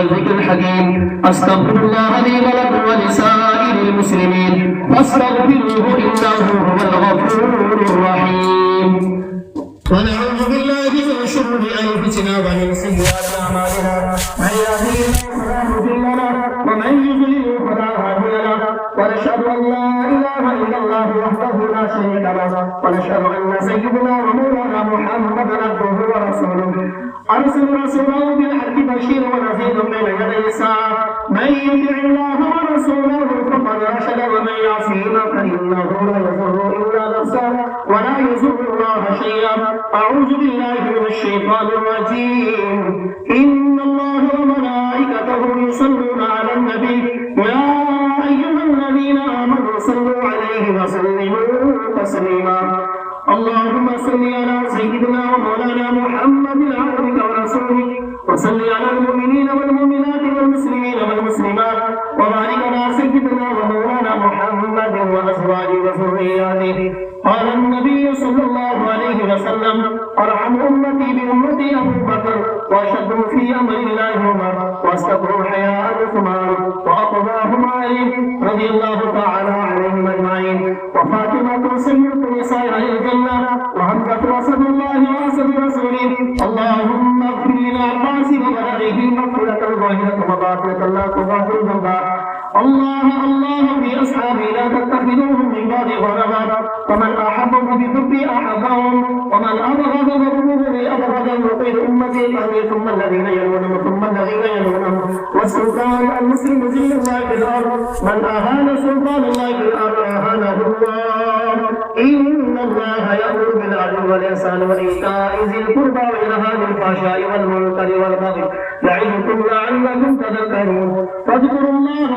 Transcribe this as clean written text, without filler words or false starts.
والذكر الحكيم. أستغفر الله لي ولكم ولسائر المسلمين فاستغفروه إنه هو الغفور الرحيم. ونعوذ بالله من شرور أنفسنا ومن سيئات أعمالنا، من يهده الله فلا مضل له ومن يضلل فلا هادي له، ونشهد أن لا إله إلا الله وحده لا شريك له، ونشهد أن سيدنا ومولانا محمدا عبده ورسوله أرسل رسوله بالحق بشيرا ونذيرا بين يدي الساعة. من يطع الله ورسوله فقد رشد ومن يعصيهما فإنه لا يضر إلا نفسه ولا يضر الله شيئا. أعوذ بالله من الشيطان الرجيم. إن الله وملائكته يصلون على النبي يا أيها الذين آمنوا صلوا عليه وسلموا تسليما. اللهم صل على سيدنا ومولانا محمد عبدك ورسولك، وصل على المؤمنين والمؤمنات والمسلمين والمسلمات، وبارك على سيدنا ومولانا محمد وأزواجه وذرياته. قال النبي صلى الله عليه وسلم: أرحم أمتي بأمتي أبو بكر، وأشدهم في أمر الله عمر، واستقروا حياء عثمان، وأقضاهم علي رضي الله تعالى عنهم أجمعين. وفاطمة سيدة نساء أهل الجنة، وحمزة أسد الله وأسد رسوله. اللهم اغفر للعباس وبلغه مغفرة ظاهرة وباطنة لا تغادر ذنبا. الله في أصحابي لا تتخذوهم من بعد غربا، ومن أحبهم بحبي أحبهم، ومن أبغضهم ببغضي أبغضهم. وخير أمتي قرني ثم الذين يلونهم ثم الذين يلونهم. والسلطان المسلم ذل الله في الأرض، من أهان سلطان الله في الأرض أهانه الله. إن الله يأمر بالعدل والإحسان وإيتاء ذي القربى وينهى عن الفحشاء والمنكر والبغي يعظكم لعلكم تذكرون. فاذكروا الله